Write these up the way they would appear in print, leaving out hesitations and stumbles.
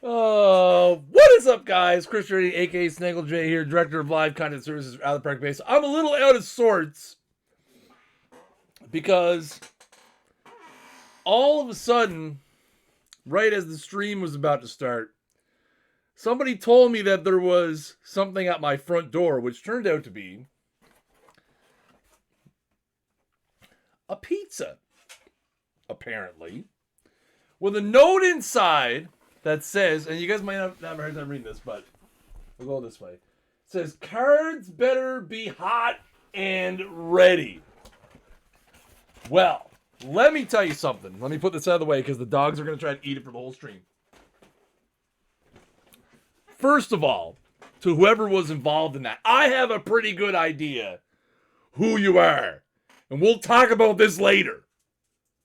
What is up, guys? Chris Ready, aka Snaggle J here, Director of Live Content Services for Out of the Park Base. I'm a little out of sorts because all of a sudden, right as the stream was about to start, somebody told me that there was something at my front door, which turned out to be a pizza, apparently, with a note inside that says, and you guys might not have heard time reading this, but we'll go this way. It says, cards better be hot and ready. Well, let me tell you something. Let me put this out of the way because the dogs are going to try to eat it for the whole stream. First of all, to whoever was involved in that, I have a pretty good idea who you are. And we'll talk about this later.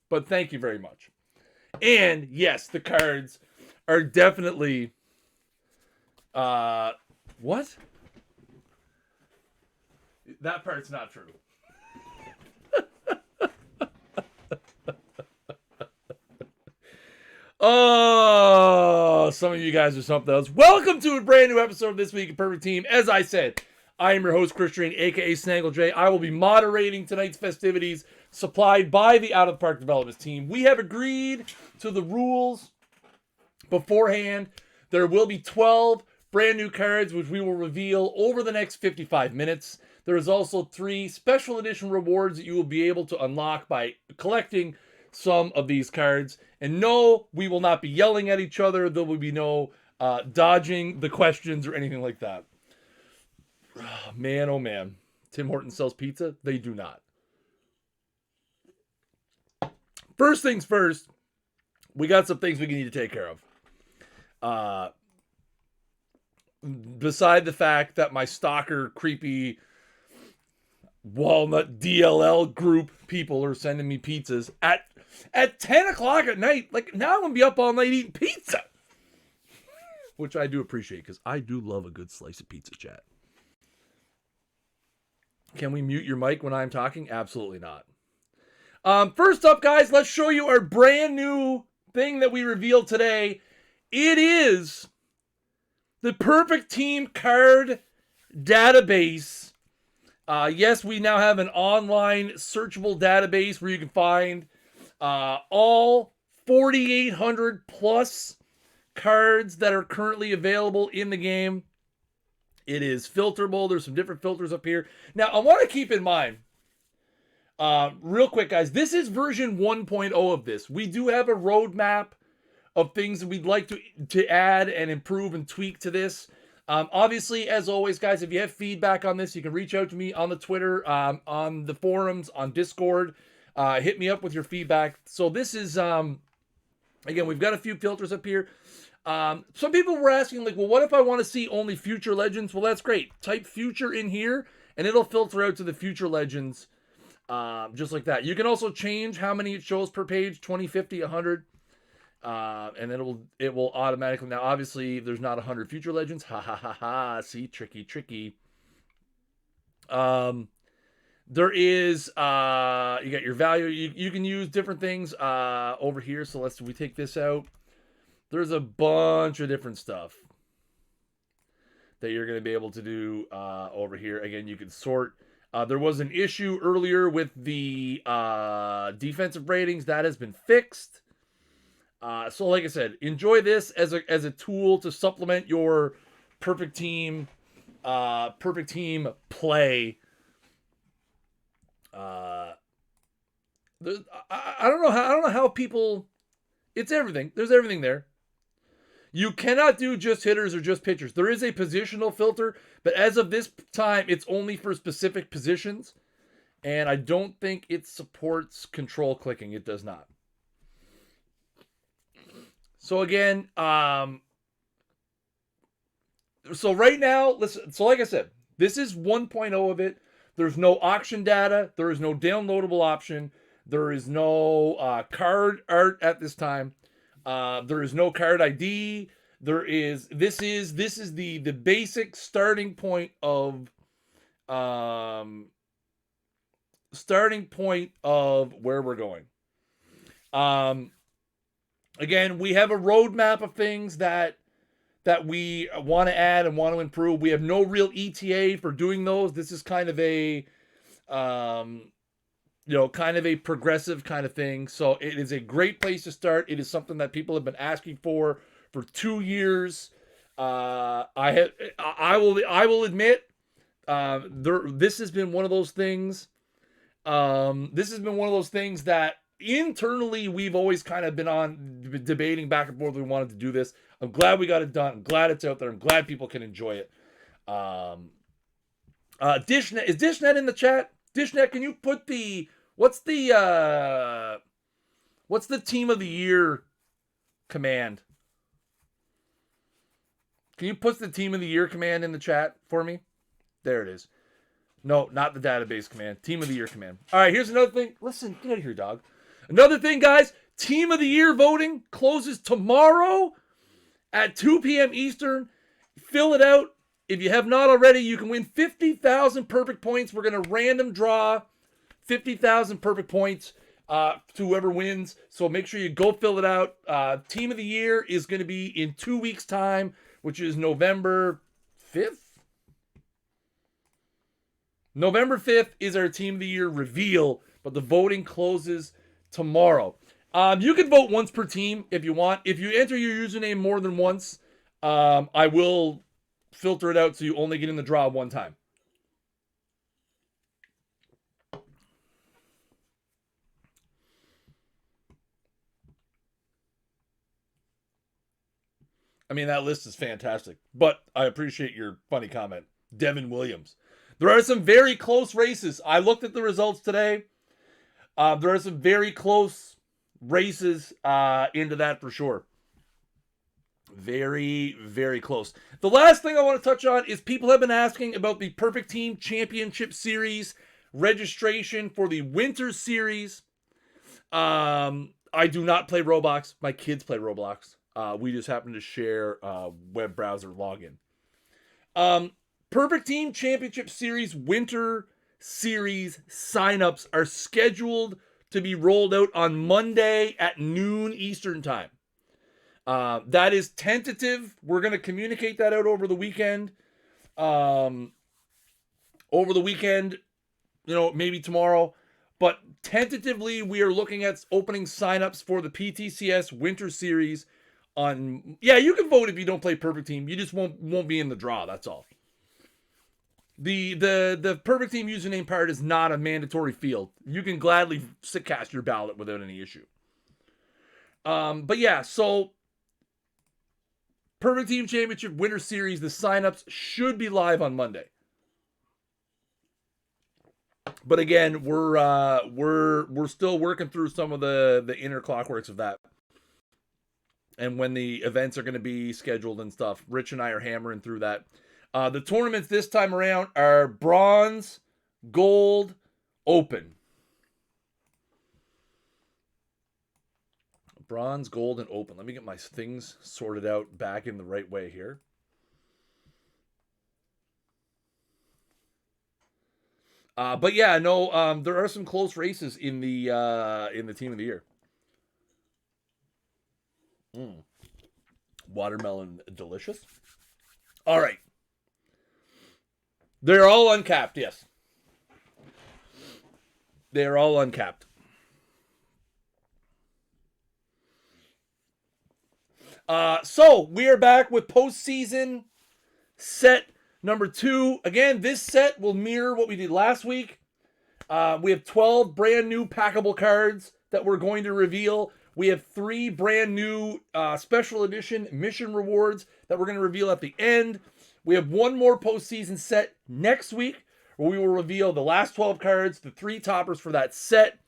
But thank you very much. And yes, the cards are definitely what? That part's not true. Oh, some of you guys are something else. Welcome to a brand new episode of This Week in Perfect Team. As I said, I am your host, Chris Ready, aka Snaggle J. I will be moderating tonight's festivities supplied by the Out of the Park Development team. We have agreed to the rules beforehand. There will be 12 brand new cards, which we will reveal over the next 55 minutes. There is also 3 special edition rewards that you will be able to unlock by collecting some of these cards. And no, we will not be yelling at each other. There will be no dodging the questions or anything like that. Oh, man, oh man. Tim Hortons sells pizza? They do not. First things first, we got some things we need to take care of. Beside the fact that my stalker, creepy walnut DLL group people are sending me pizzas at 10 o'clock at night. Like, now I'm going to be up all night eating pizza. Which I do appreciate, because I do love a good slice of pizza, chat. Can we mute your mic when I'm talking? Absolutely not. First up, guys, let's show you our brand new thing that we revealed today. It is the Perfect Team card database. Yes, we now have an online searchable database where you can find all 4,800 plus cards that are currently available in the game. It is filterable. There's some different filters up here. Now, I want to keep in mind, real quick, guys, this is version 1.0 of this. We do have a roadmap of things that we'd like to add and improve and tweak to this. Obviously, as always, guys, if you have feedback on this, you can reach out to me on the Twitter, on the forums, on Discord. Hit me up with your feedback. So this is, again, we've got a few filters up here. Some people were asking, like, well, what if I want to see only future legends? Well, that's great. Type future in here, and it'll filter out to the future legends, just like that. You can also change how many it shows per page, 20, 50, 100. And it will automatically, now obviously there's not 100 future legends. Ha ha ha ha. See, tricky. There is, you got your value. You can use different things, over here. So we take this out. There's a bunch of different stuff that you're going to be able to do, over here. Again, you can sort. There was an issue earlier with the, defensive ratings that has been fixed. So like I said, enjoy this as a tool to supplement your perfect team play. I don't know how people. It's everything. There's everything there. You cannot do just hitters or just pitchers. There is a positional filter, but as of this time, it's only for specific positions, and I don't think it supports control clicking. It does not. So again, so right now, listen, so like I said, this is 1.0 of it. There's no auction data. There is no downloadable option. There is no card art at this time. There is no card ID. This is the basic starting point of where we're going. Again, we have a roadmap of things that that we want to add and want to improve. We have no real ETA for doing those. This is kind of a, kind of a progressive kind of thing. So it is a great place to start. It is something that people have been asking for 2 years. I will admit, this has been one of those things. This has been one of those things that internally we've always kind of been on debating back and forth. We wanted to do this. I'm glad we got it done. I'm glad it's out there. I'm glad people can enjoy it. Dishnet, is Dishnet in the chat? Dishnet, can you put what's the team of the year command? Can you put the team of the year command in the chat for me? There it is. No, not the database command. Team of the year command. All right, here's another thing. Listen, get out of here, dog. Another thing, guys. Team of the year voting closes tomorrow at 2 p.m. Eastern. Fill it out. If you have not already, you can win 50,000 perfect points. We're going to random draw 50,000 perfect points to whoever wins. So make sure you go fill it out. Team of the year is going to be in 2 weeks' time, which is November 5th. November 5th is our Team of the Year reveal, but the voting closes tomorrow. You can vote once per team if you want. If you enter your username more than once, I will filter it out so you only get in the draw one time. I mean, that list is fantastic, but I appreciate your funny comment. Devin Williams. There are some very close races. I looked at the results today. There are some very close races into that for sure. Very, very close. The last thing I want to touch on is people have been asking about the Perfect Team Championship Series registration for the Winter Series. I do not play Roblox. My kids play Roblox. We just happen to share web browser login. Perfect Team Championship Series Winter Series signups are scheduled to be rolled out on Monday at noon Eastern Time. That is tentative. We're going to communicate that out over the weekend. Maybe tomorrow. But tentatively, we are looking at opening signups for the PTCS Winter Series on... Yeah, you can vote if you don't play Perfect Team. You just won't be in the draw, that's all. The Perfect Team username part is not a mandatory field. You can gladly cast your ballot without any issue. But yeah, so Perfect Team Championship Winter Series, the signups should be live on Monday. But again, we're still working through some of the inner clockworks of that. And when the events are going to be scheduled and stuff. Rich and I are hammering through that. The tournaments this time around are Bronze, Gold, Open. Bronze, Gold, and Open. Let me get my things sorted out back in the right way here. But yeah, no, there are some close races in the Team of the Year. Watermelon delicious. All right. They're all uncapped, yes. They're all uncapped. So, we are back with postseason set number 2. Again, this set will mirror what we did last week. We have 12 brand new packable cards that we're going to reveal. We have 3 brand new special edition mission rewards that we're going to reveal at the end. We have one more postseason set next week where we will reveal the last 12 cards, the 3 toppers for that set,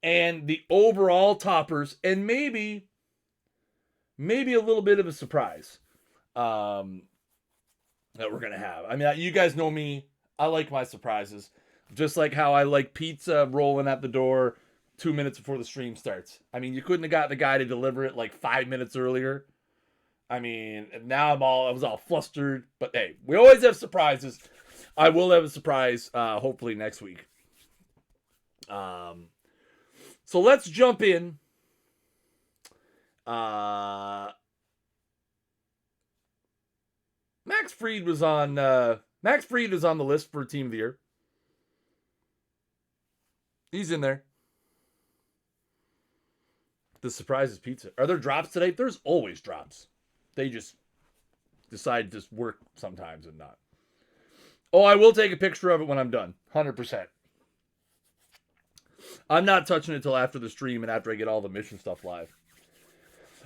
and the overall toppers, and maybe a little bit of a surprise that we're going to have. I mean, you guys know me. I like my surprises. Just like how I like pizza rolling at the door 2 minutes before the stream starts. I mean, you couldn't have got the guy to deliver it like 5 minutes earlier. I mean, now I was all flustered. But hey, we always have surprises. I will have a surprise hopefully next week. So let's jump in. Max Fried was on the list for Team of the Year. He's in there. The surprise is pizza. Are there drops today? There's always drops. They just decide to work sometimes and not. Oh, I will take a picture of it when I'm done. 100%. I'm not touching it until after the stream and after I get all the mission stuff live.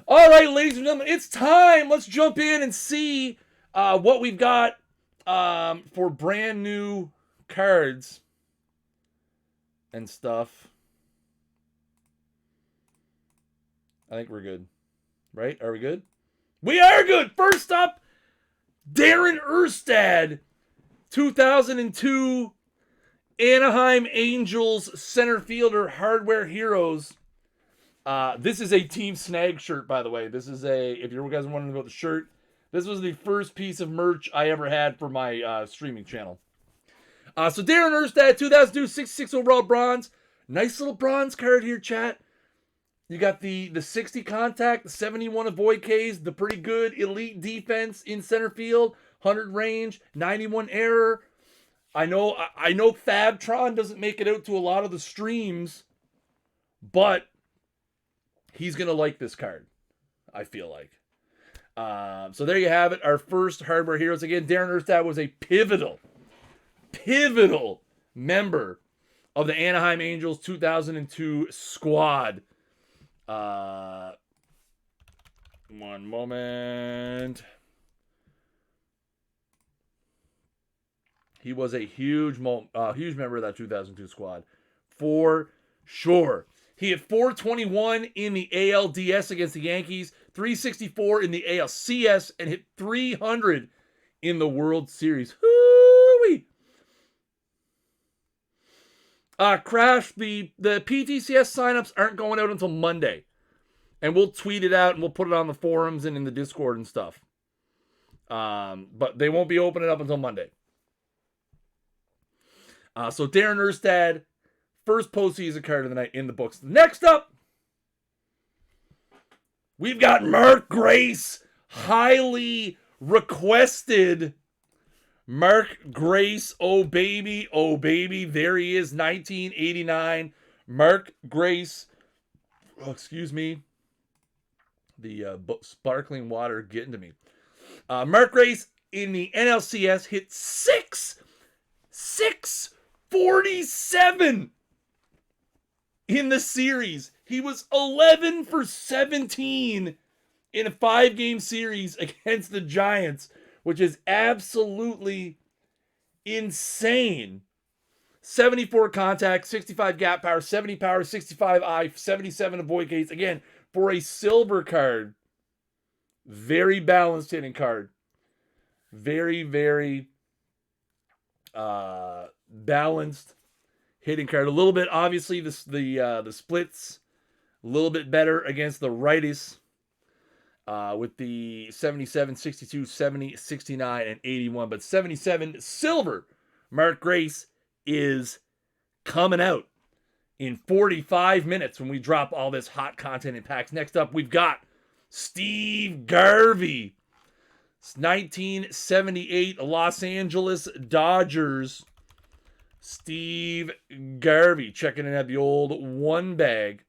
All right, ladies and gentlemen, it's time. Let's jump in and see what we've got for brand new cards and stuff. I think we're good. Right? Are we good? We are good! First up, Darren Erstad, 2002 Anaheim Angels center fielder, Hardware Heroes. This is a Team Snag shirt, by the way. This is if you guys are wondering about the shirt, this was the first piece of merch I ever had for my streaming channel. So Darren Erstad, 2002, 66 overall bronze. Nice little bronze card here, chat. You got the 60 contact, the 71 avoid Ks, the pretty good elite defense in center field, 100 range, 91 error. I know Fabtron doesn't make it out to a lot of the streams, but he's going to like this card, I feel like. So there you have it. Our first Hardware Heroes. Again, Darren Erstad was a pivotal member of the Anaheim Angels 2002 squad. One moment. He was a huge member of that 2002 squad, for sure. He hit 421 in the ALDS against the Yankees, 364 in the ALCS, and hit 300 in the World Series. Hoo-wee! Crash, the PTCS signups aren't going out until Monday. And we'll tweet it out and we'll put it on the forums and in the Discord and stuff. But they won't be opening up until Monday. So Darren Erstad, first postseason card of the night in the books. Next up, we've got Mark Grace, highly requested. Mark Grace, oh baby, there he is, 1989. Mark Grace, excuse me, the sparkling water getting to me. Mark Grace in the NLCS hit 647 in the series. He was 11 for 17 in a 5-game series against the Giants, which is absolutely insane. 74 contact, 65 gap power, 70 power, 65 eye, 77 avoid Ks. Again, for a silver card, very balanced hitting card. Very, very balanced hitting card. A little bit, obviously, the splits a little bit better against the righties. With the 77, 62, 70, 69, and 81. But 77 silver, Mark Grace, is coming out in 45 minutes when we drop all this hot content in packs. Next up, we've got Steve Garvey. It's 1978 Los Angeles Dodgers. Steve Garvey checking in at the old one bag.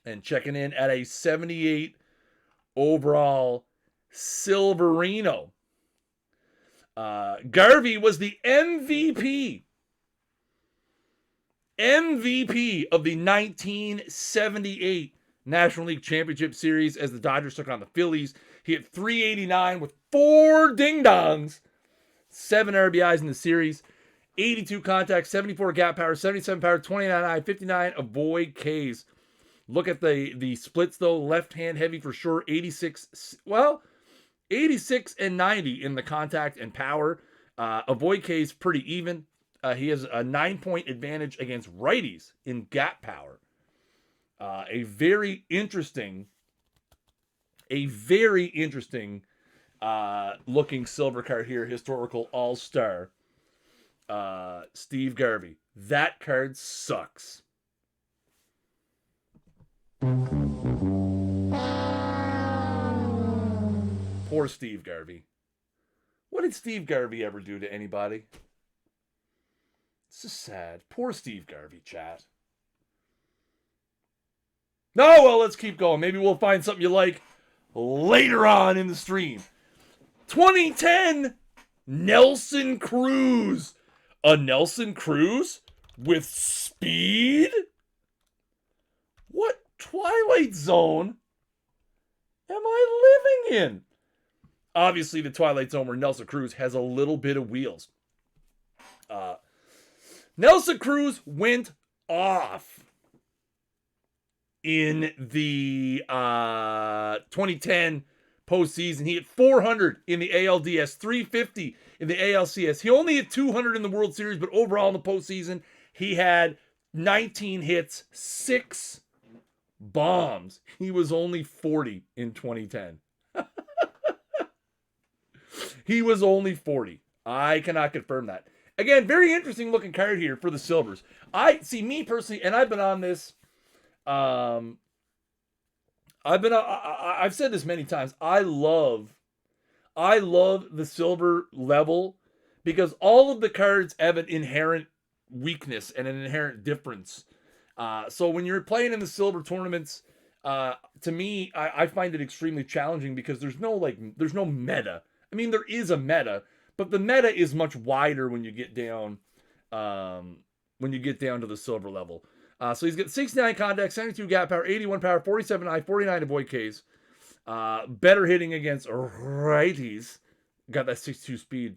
And checking in at a 78 overall Silverino. Garvey was the MVP of the 1978 National League Championship Series as the Dodgers took on the Phillies. He hit 389 with 4 ding-dongs, 7 RBIs in the series, 82 contact, 74 gap power, 77 power, 29 eye, 59 avoid Ks. Look at the splits, though. Left-hand heavy for sure. 86 and 90 in the contact and power. Avoid Ks pretty even. He has a 9-point advantage against righties in gap power. A very interesting looking silver card here. Historical All-Star. Steve Garvey. That card sucks. Poor Steve Garvey. What did Steve Garvey ever do to anybody? It's just sad. Poor Steve Garvey, chat. No, well, let's keep going. Maybe we'll find something you like later on in the stream. 2010, Nelson Cruz. A Nelson Cruz with speed? What Twilight Zone am I living in? Obviously, the Twilight Zone where Nelson Cruz has a little bit of wheels. Nelson Cruz went off in the 2010 postseason. He hit 400 in the ALDS, 350 in the ALCS. He only hit 200 in the World Series, but overall in the postseason, he had 19 hits, 6 bombs. He was only 40 in 2010. He was only 40. I cannot confirm that. Again, very interesting looking card here for the Silvers. Me personally, and I've been on this. I've said this many times. I love the silver level because all of the cards have an inherent weakness and an inherent difference. So when you're playing in the silver tournaments, to me, I find it extremely challenging because there's no meta. I mean, there is a meta, but the meta is much wider when you get down to the silver level. So he's got 69 contact, 72 gap power, 81 power, 47 eye, 49 avoid Ks. Better hitting against righties. Got that 62 speed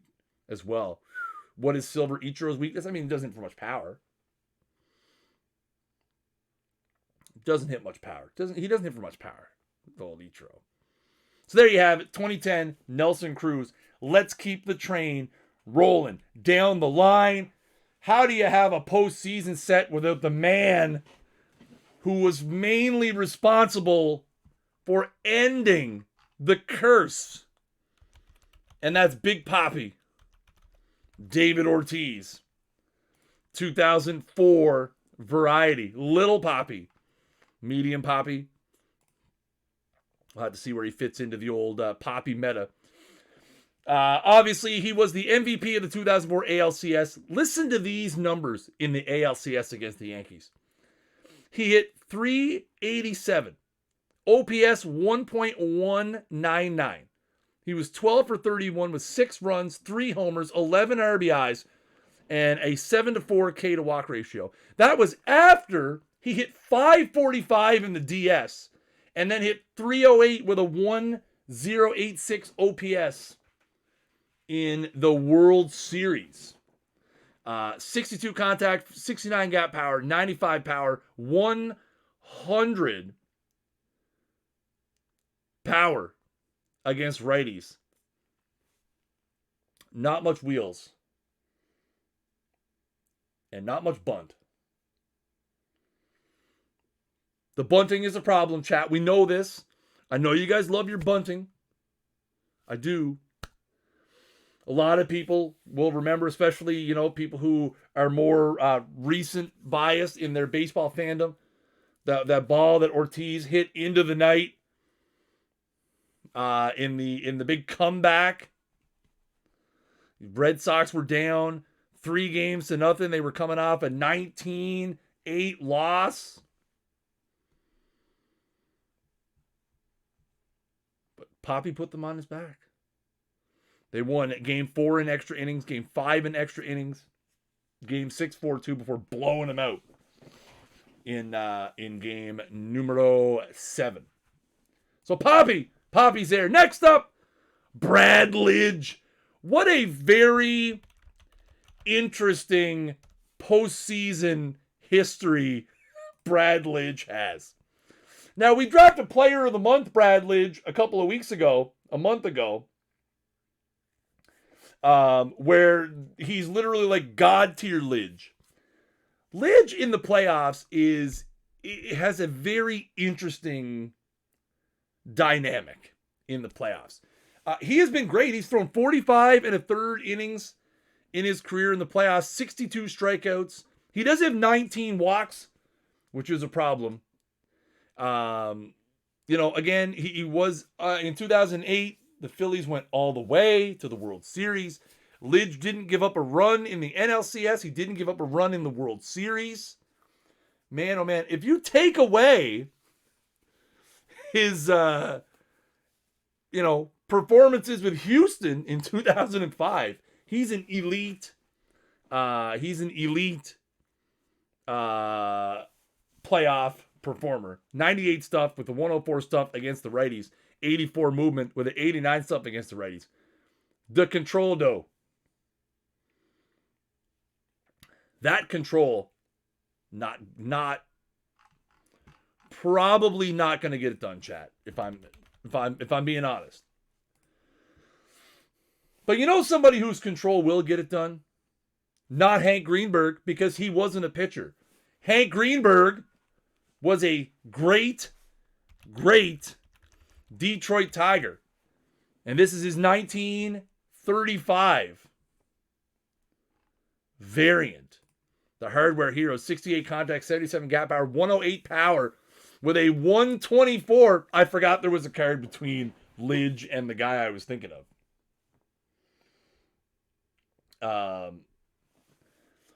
as well. What is Silver Ichiro's weakness? I mean, he doesn't hit for much power. Doesn't hit much power. He doesn't hit for much power. The old Ichiro. So there you have it. 2010 Nelson Cruz. Let's keep the train rolling down the line. How do you have a postseason set without the man who was mainly responsible for ending the curse? And that's Big Papi, David Ortiz. 2004 variety. Little Papi. Medium Papi. We'll have to see where he fits into the old Papi meta. Obviously, he was the MVP of the 2004 ALCS. Listen to these numbers in the ALCS against the Yankees. He hit 387. OPS 1.199. He was 12 for 31 with 6 runs, 3 homers, 11 RBIs, and a 7-4 K to walk ratio. That was after he hit 545 in the DS and then hit 308 with a 1086 OPS in the World Series. 62 contact, 69 gap power, 95 power, 100 power against righties. Not much wheels. And not much bunt. The bunting is a problem, chat. We know this. I know you guys love your bunting. I do. A lot of people will remember, especially, people who are more recent biased in their baseball fandom, that ball that Ortiz hit into the night in the big comeback. Red Sox were down 3-0. They were coming off a 19-8 loss. But Papi put them on his back. They won Game 4 in extra innings, Game 5 in extra innings, Game 6, 4-2 before blowing them out in Game numero 7. So Papi's there. Next up, Brad Lidge. What a very interesting postseason history Brad Lidge has. Now, we drafted Player of the Month Brad Lidge a month ago, where he's literally like God tier Lidge. Lidge in the playoffs has a very interesting dynamic in the playoffs. He has been great. He's thrown 45 1/3 innings in his career in the playoffs, 62 strikeouts. He does have 19 walks, which is a problem. Again, he was in 2008 The Phillies went all the way to the World Series. Lidge didn't give up a run in the NLCS. He didn't give up a run in the World Series. Man, oh man, if you take away his, performances with Houston in 2005, he's an elite playoff performer. 98 stuff with the 104 stuff against the righties. 84 movement with the 89 stuff against the righties. The control, though. That control, probably not going to get it done, chat. If I'm being honest. But you know somebody whose control will get it done? Not Hank Greenberg, because he wasn't a pitcher. Hank Greenberg was a great Detroit Tiger. And this is his 1935 variant. The Hardware Hero, 68 contact, 77 gap power, 108 power with a 124. I forgot there was a card between Lidge and the guy I was thinking of.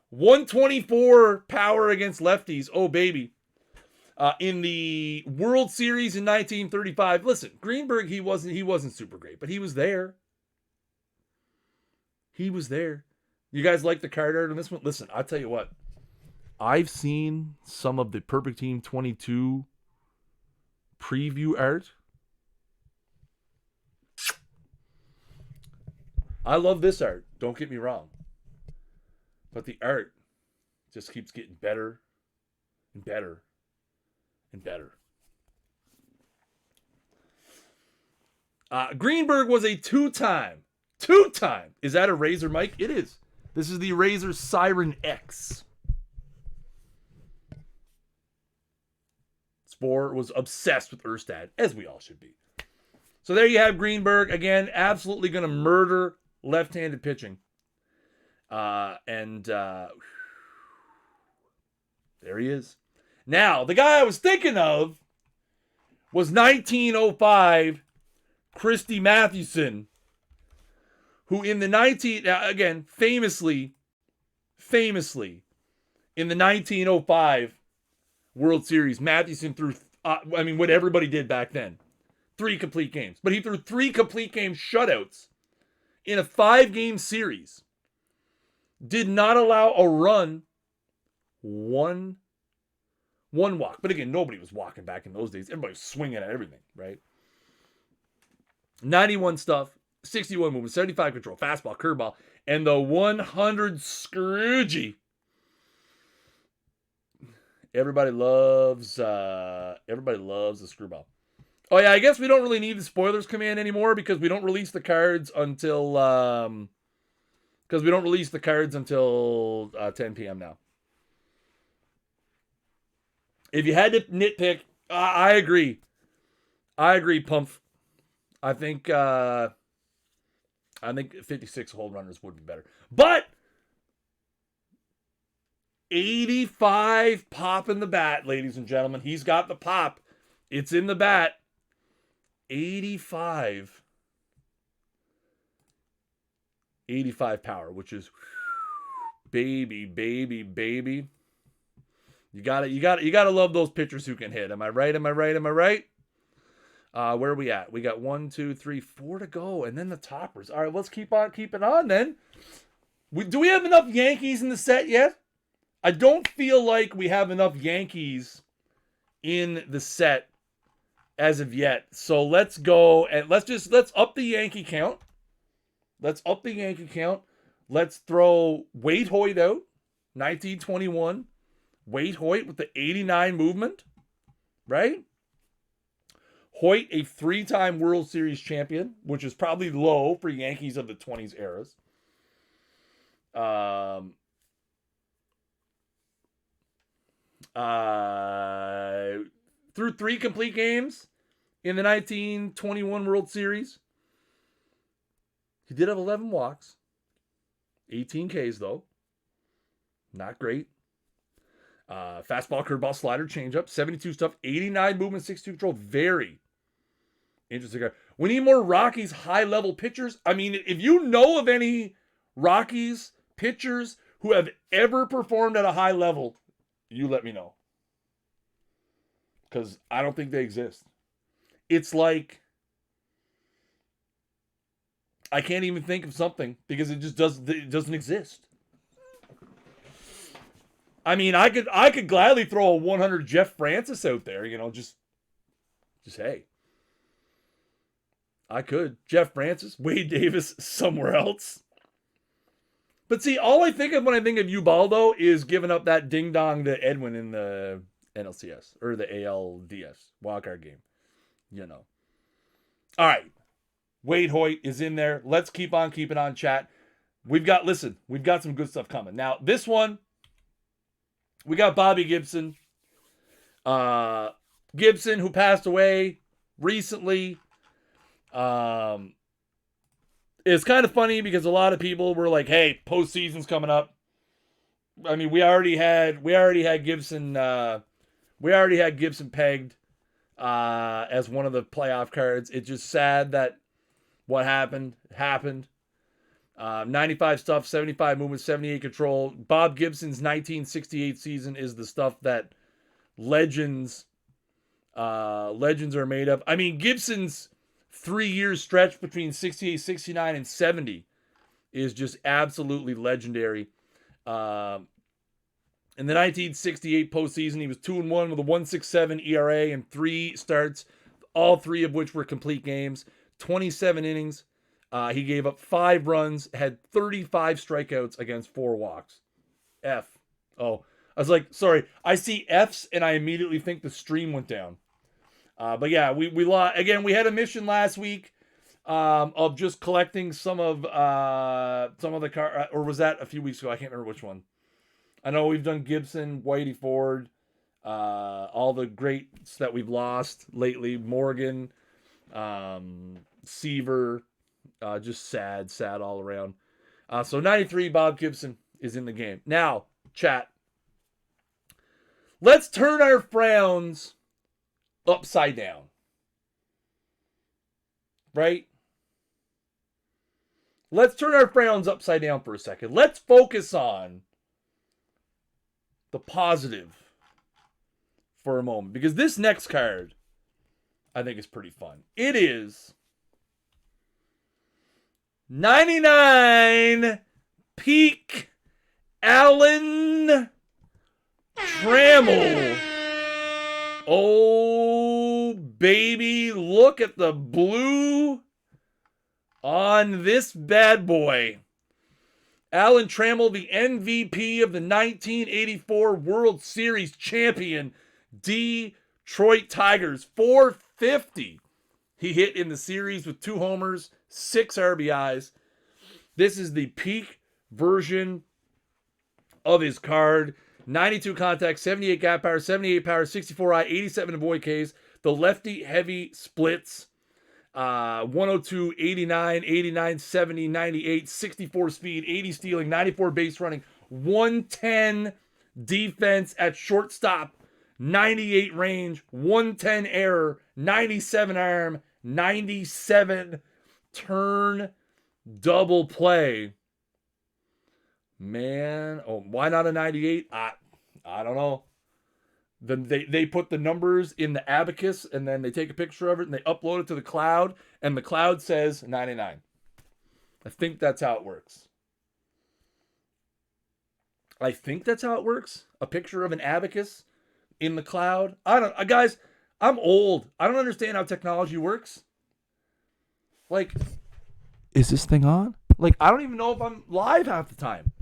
124 power against lefties. Oh, baby. In the World Series in 1935. Listen, Greenberg, he wasn't super great, but he was there. He was there. You guys like the card art on this one? Listen, I'll tell you what. I've seen some of the Perfect Team 22 preview art. I love this art. Don't get me wrong. But the art just keeps getting better and better and better. Greenberg was a two-time. Is that a Razor mic? It is. This is the Razor Siren X. Spore was obsessed with Erstad, as we all should be. So there you have Greenberg. Again, absolutely going to murder left-handed pitching. There he is. Now, the guy I was thinking of was 1905 Christy Mathewson, who in the famously, in the 1905 World Series, Mathewson threw, what everybody did back then, 3 complete games. But he threw 3 complete game shutouts in a 5-game series. Did not allow a run, one walk. But again, nobody was walking back in those days. Everybody was swinging at everything, right? 91 stuff, 61 movement, 75 control, fastball, curveball, and the 100 Scroogey. Everybody loves the screwball. Oh yeah, I guess we don't really need the spoilers command anymore because we don't release the cards until 10 p.m. now. If you had to nitpick, I agree. Pump. I think 56 hold runners would be better. But 85 pop in the bat, ladies and gentlemen. He's got the pop. It's in the bat. 85 power, which is baby. You gotta love those pitchers who can hit. Am I right? Where are we at? We got 1, 2, 3, 4 to go, and then the toppers. All right, let's keep it on then. Do we have enough Yankees in the set yet? I don't feel like we have enough Yankees in the set as of yet. So let's go and let's up the Yankee count. Let's throw Wade Hoyt out. 1921. Wade Hoyt with the 89 movement. Right? Hoyt, a 3-time World Series champion, which is probably low for Yankees of the 20s eras. Through 3 complete games in the 1921 World Series. He did have 11 walks. 18 Ks, though. Not great. Fastball, curveball, slider, changeup. 72 stuff. 89 movement, 62 control. Very Interesting card. We need more Rockies high-level pitchers. I mean, if you know of any Rockies pitchers who have ever performed at a high level, you let me know. Because I don't think they exist. It's like, I can't even think of something because it doesn't exist. I mean, I could gladly throw a 100 Jeff Francis out there, just hey. I could. Jeff Francis, Wade Davis, somewhere else. But see, all I think of when I think of Ubaldo is giving up that ding-dong to Edwin in the NLCS, or the ALDS, wildcard game. All right. Wade Hoyt is in there. Let's keep on keeping on, chat. We've got some good stuff coming. Now, this one, we got Bobby Gibson. Gibson, who passed away recently. It's kind of funny because a lot of people were like, hey, postseason's coming up. I mean, we already had Gibson pegged as one of the playoff cards. It's just sad that what happened. 95 stuff, 75 movement, 78 control. Bob Gibson's 1968 season is the stuff that legends are made of. I mean, Gibson's 3 years stretch between 68, 69, and 70 is just absolutely legendary. In the 1968 postseason, he was 2-1 with a 1.67 ERA and 3 starts, all 3 of which were complete games, 27 innings. He gave up 5 runs, had 35 strikeouts against 4 walks. F. Oh, I was like, sorry, I see Fs and I immediately think the stream went down. But yeah, we lost. Again, we had a mission last week of just collecting some of the car, or was that a few weeks ago? I can't remember which one. I know we've done Gibson, Whitey Ford, all the greats that we've lost lately. Morgan, Seaver, just sad all around. So 93, Bob Gibson is in the game. Now, chat, let's turn our frowns upside down. Right? Let's turn our frowns upside down for a second. Let's focus on the positive for a moment, because this next card I think is pretty fun. It is 99 peak Alan Trammell. Oh, baby, look at the blue on this bad boy. Alan Trammell, the MVP of the 1984 World Series champion Detroit Tigers, 450. He hit in the series with 2 homers, 6 RBIs. This is the peak version of his card. 92 contact, 78 gap power, 78 power, 64 eye, 87 avoid Ks. The lefty heavy splits. 102, 89, 89, 70, 98, 64 speed, 80 stealing, 94 base running, 110 defense at shortstop, 98 range, 110 error, 97 arm, 97 turn double play. Man, why not a 98? I don't know. Then they put the numbers in the abacus, and then they take a picture of it and they upload it to the cloud, and the cloud says 99. I think that's how it works. A picture of an abacus in the cloud. Guys, I'm old. I don't understand how technology works. Like, is this thing on? Like, I don't even know if I'm live half the time.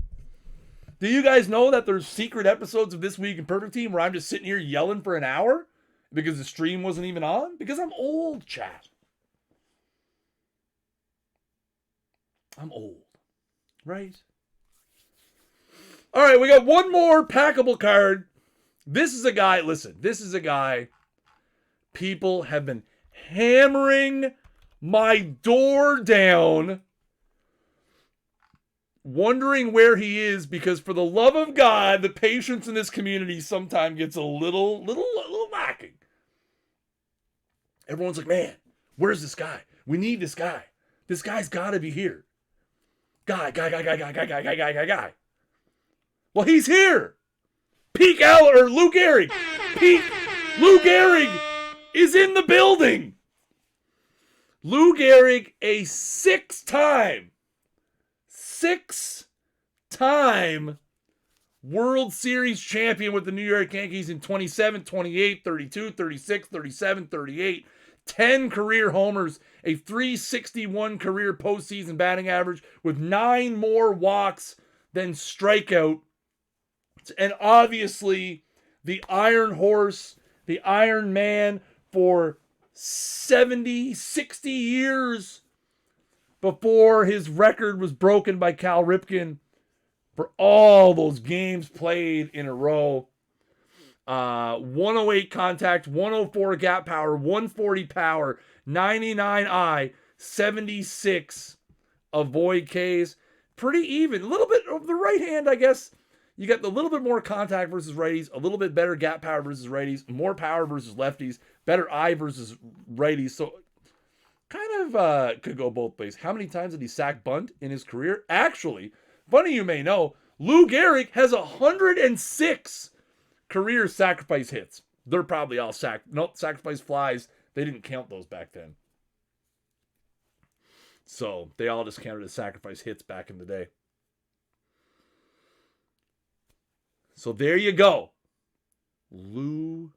Do you guys know that there's secret episodes of This Week in Perfect Team where I'm just sitting here yelling for an hour because the stream wasn't even on? Because I'm old, chat. I'm old. Right? All right, we got one more packable card. This is a guy people have been hammering my door down, wondering where he is, because for the love of God, the patience in this community sometimes gets a little lacking. Everyone's like, man, Where's this guy? We need this guy. This guy's got to be here. Guy. Well, he's here. Lou Gehrig. Lou Gehrig is in the building. Lou Gehrig, a six-time World Series champion with the New York Yankees in 27, 28, 32, 36, 37, 38, 10 career homers, a .361 career postseason batting average with 9 more walks than strikeout. And obviously, the Iron Horse, the Iron Man for 70, 60 years before his record was broken by Cal Ripken for all those games played in a row. 108 contact, 104 gap power, 140 power, 99 I, 76 avoid Ks. Pretty even. A little bit of the right hand, I guess. You got a little bit more contact versus righties, a little bit better gap power versus righties, more power versus lefties, better eye versus righties. So kind of could go both ways. How many times did he sack bunt in his career? Actually, funny you may know, Lou Gehrig has 106 career sacrifice hits. They're probably all sacrifice flies. They didn't count those back then. So they all just counted as sacrifice hits back in the day. So there you go. Lou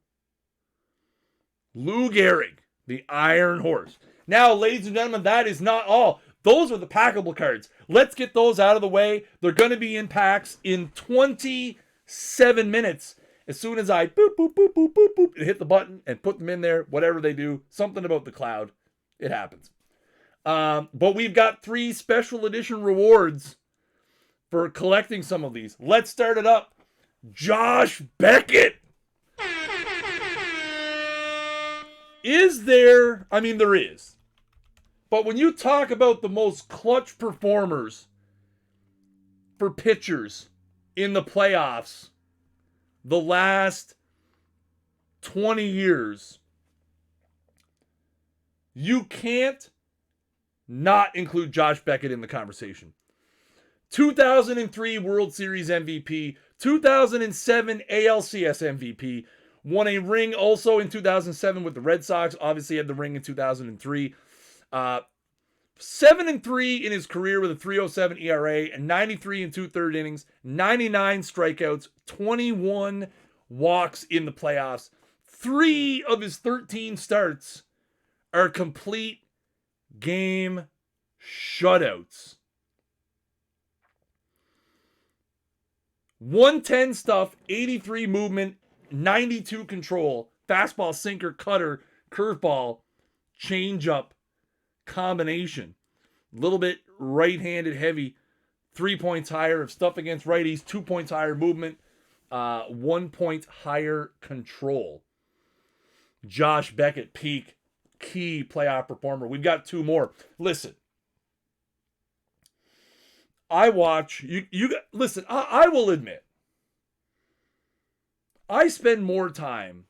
Gehrig, the Iron Horse. Now, ladies and gentlemen, that is not all. Those are the packable cards. Let's get those out of the way. They're going to be in packs in 27 minutes. As soon as I boop, boop, boop, boop, boop, boop, and hit the button and put them in there, whatever they do, something about the cloud, it happens. But we've got 3 special edition rewards for collecting some of these. Let's start it up. Josh Beckett. Is there? I mean, there is. But when you talk about the most clutch performers for pitchers in the playoffs the last 20 years, you can't not include Josh Beckett in the conversation. 2003 World Series MVP, 2007 ALCS MVP, won a ring also in 2007 with the Red Sox, obviously had the ring in 2003. 7-3 in his career with a .307 ERA, and 93 and 2/3 innings, 99 strikeouts, 21 walks in the playoffs. 3 of his 13 starts are complete game shutouts. 110 stuff, 83 movement, 92 control, fastball, sinker, cutter, curveball, changeup combination. A little bit right-handed heavy, 3 points higher of stuff against righties, 2 points higher movement, 1 point higher control. Josh Beckett, peak, key playoff performer. We've got 2 more. Listen. I watch, listen, I will admit, I spend more time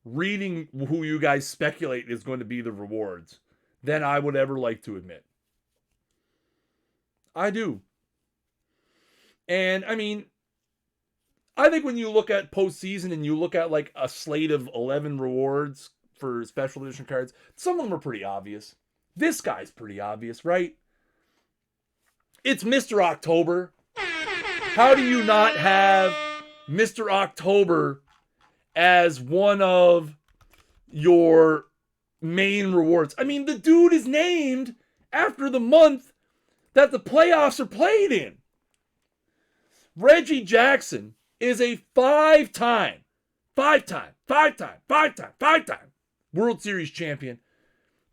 reading who you guys speculate is going to be the rewards than I would ever like to admit. I do. And, I mean, I think when you look at postseason and you look at like a slate of 11 rewards for special edition cards, some of them are pretty obvious. This guy's pretty obvious, right? It's Mr. October. How do you not have Mr. October as one of your main rewards? I mean, the dude is named after the month that the playoffs are played in. Reggie Jackson is a five-time World Series champion.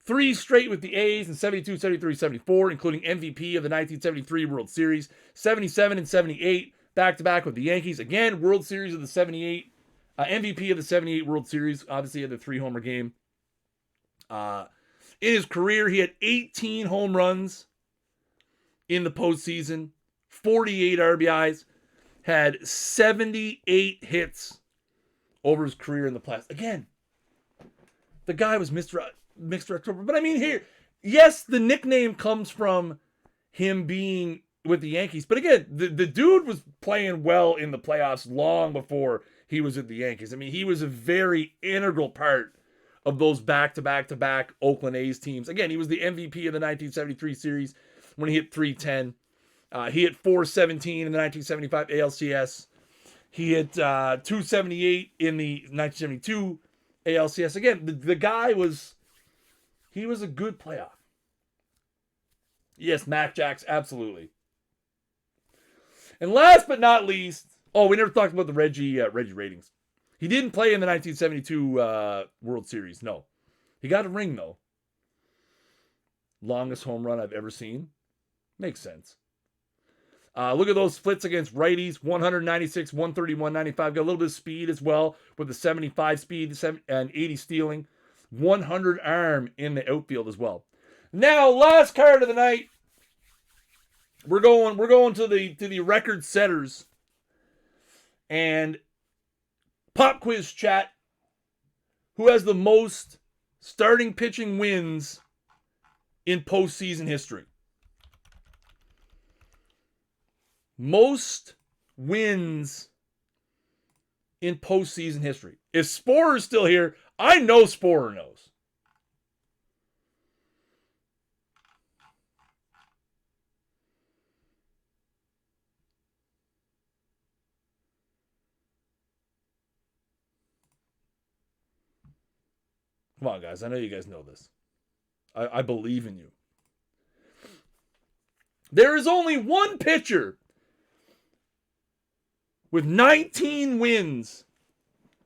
3 straight with the A's in 72, 73, 74, including MVP of the 1973 World Series. 77 and 78, back-to-back with the Yankees. Again, World Series of the 78, MVP of the 78 World Series. Obviously, had the 3-homer game. In his career, he had 18 home runs in the postseason, 48 RBIs, had 78 hits over his career in the playoffs. Again, the guy was Mr. October. But I mean, here, yes, the nickname comes from him being with the Yankees. But again, the dude was playing well in the playoffs long before he was at the Yankees. I mean, he was a very integral part of those back-to-back-to-back Oakland A's teams. Again, he was the MVP of the 1973 series when he hit 310. He hit 417 in the 1975 ALCS. He hit 278 in the 1972 ALCS. Again, the guy was a good playoff. Yes, Mac Jacks, absolutely. And last but not least, we never talked about the Reggie ratings. He didn't play in the 1972 World Series. No. He got a ring, though. Longest home run I've ever seen. Makes sense. Look at those splits against righties. 196, 131, 95. Got a little bit of speed as well with the 75 speed and 80 stealing. 100 arm in the outfield as well. Now, last card of the night. We're going to the record setters. And pop quiz chat. Who has the most starting pitching wins in postseason history? Most wins in postseason history. If Sporer's still here, I know Sporer knows. Come on, guys. I know you guys know this. I believe in you. There is only one pitcher with 19 wins.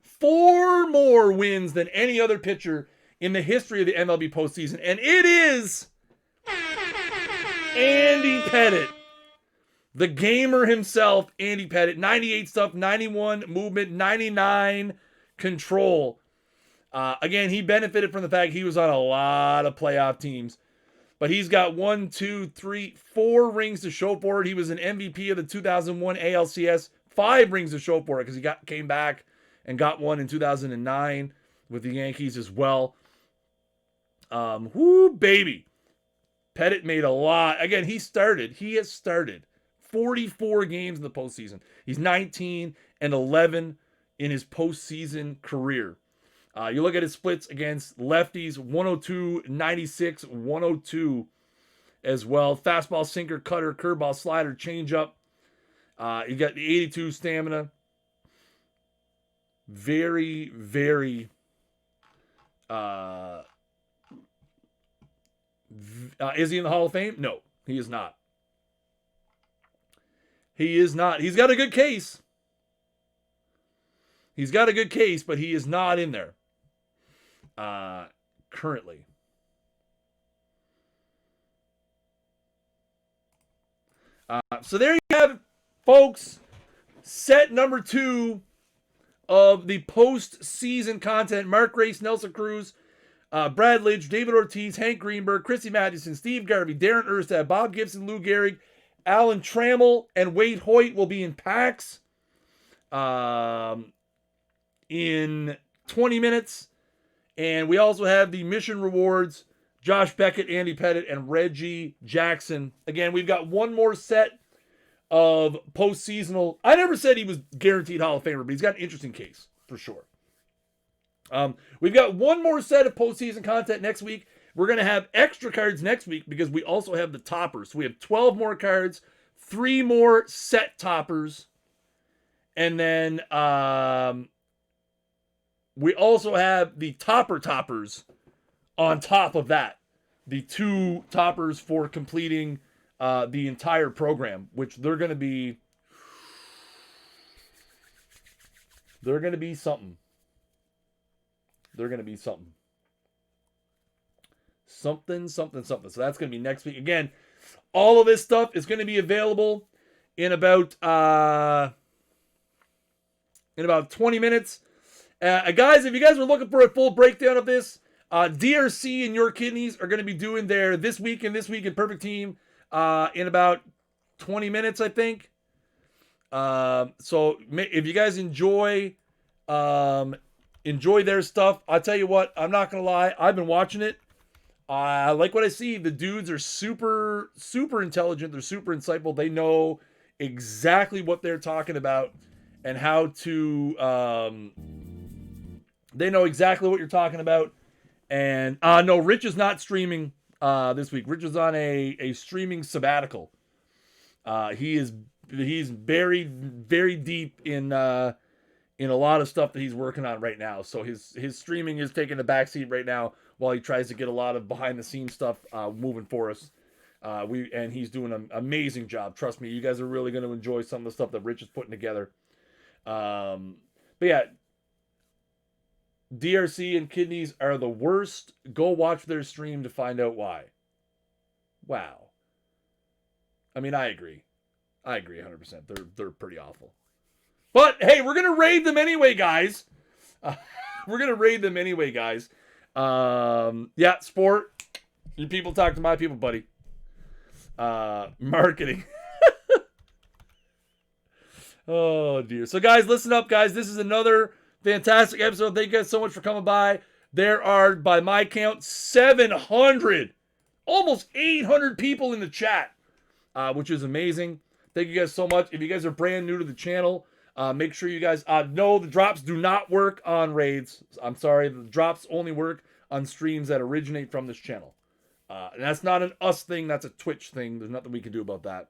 4 more wins than any other pitcher in the history of the MLB postseason. And it is Andy Pettitte. The gamer himself, Andy Pettitte. 98 stuff, 91 movement, 99 control. Again, he benefited from the fact he was on a lot of playoff teams. But he's got 1, 2, 3, 4 rings to show for it. He was an MVP of the 2001 ALCS. 5 rings to show for it because he came back and got one in 2009 with the Yankees as well. Baby. Pettitte made a lot. Again, he has started 44 games in the postseason. He's 19-11 in his postseason career. You look at his splits against lefties, 102, 96, 102 as well. Fastball, sinker, cutter, curveball, slider, changeup. You got the 82 stamina. Very, very is he in the Hall of Fame? No, he is not. He is not. He's got a good case. But he is not in there currently. So there you have it, folks. Set number 2 of the postseason content. Mark Grace, Nelson Cruz, Brad Lidge, David Ortiz, Hank Greenberg, Chrissy Mathewson, Steve Garvey, Darren Erstad, Bob Gibson, Lou Gehrig, Alan Trammell, and Wade Hoyt will be in packs in 20 minutes. And we also have the mission rewards, Josh Beckett, Andy Pettitte, and Reggie Jackson. Again, we've got one more set of postseasonal. I never said he was guaranteed Hall of Famer, but he's got an interesting case for sure. We've got one more set of postseason content next week. We're going to have extra cards next week because we also have the toppers. So we have 12 more cards, 3 more set toppers, and then we also have the toppers on top of that. The 2 toppers for completing the entire program, which they're going to be something. Something. So that's going to be next week. Again, all of this stuff is going to be available in about 20 minutes. Guys, if you guys are looking for a full breakdown of this, DRC and Your Kidneys are going to be doing their This Week in Perfect Team in about 20 minutes, I think. So if you guys enjoy Enjoy their stuff. I'll tell you what, I'm not going to lie. I've been watching it. I like what I see. The dudes are super, super intelligent. They're super insightful. They know exactly what they're talking about and how to. They know exactly what you're talking about. And no, Rich is not streaming this week. Rich is on a streaming sabbatical. He's very, very deep in a lot of stuff that he's working on right now. So his streaming is taking the backseat right now while he tries to get a lot of behind the scenes stuff moving for us. And he's doing an amazing job. Trust me, you guys are really going to enjoy some of the stuff that Rich is putting together. But yeah, DRC and kidneys are the worst. Go watch their stream to find out why. Wow. I mean, I agree. I agree 100%. They're pretty awful. But hey, we're gonna raid them anyway, guys. We're gonna raid them anyway, guys. Yeah, sport. Your people talk to my people, buddy. Marketing. Oh dear. So guys, listen up, guys. This is another fantastic episode. Thank you guys so much for coming by. There are, by my count, 700, almost 800 people in the chat, which is amazing. Thank you guys so much. If you guys are brand new to the channel, make sure you guys know the drops do not work on raids. I'm sorry. The drops only work on streams that originate from this channel. And that's not an us thing. That's a Twitch thing. There's nothing we can do about that.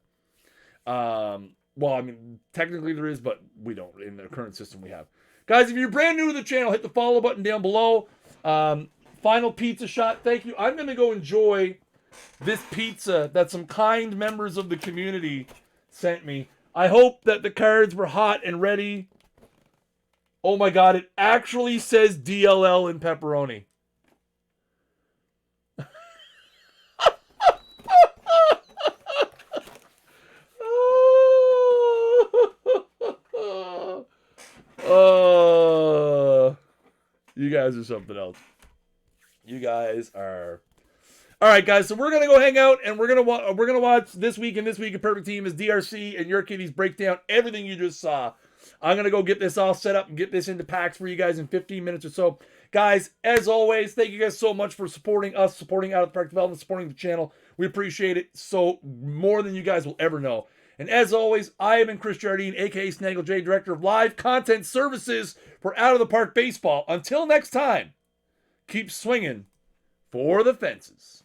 Well, I mean, technically there is, but we don't in the current system we have. Guys, if you're brand new to the channel, hit the follow button down below. Final pizza shot. Thank you. I'm going to go enjoy this pizza that some kind members of the community sent me. I hope that the cards were hot and ready. Oh my God, it actually says DLL in pepperoni. Oh, you guys are something else. You guys are. All right, guys. So we're gonna go hang out, and we're gonna watch This Week in Perfect Team as DRC and your kitties break down everything you just saw. I'm gonna go get this all set up and get this into packs for you guys in 15 minutes or so. Guys, as always, thank you guys so much for supporting us, supporting Out of the Park Development, supporting the channel. We appreciate it so more than you guys will ever know. And as always, I have been Chris Jardine, aka Snaggle J, Director of Live Content Services for Out of the Park Baseball. Until next time, keep swinging for the fences.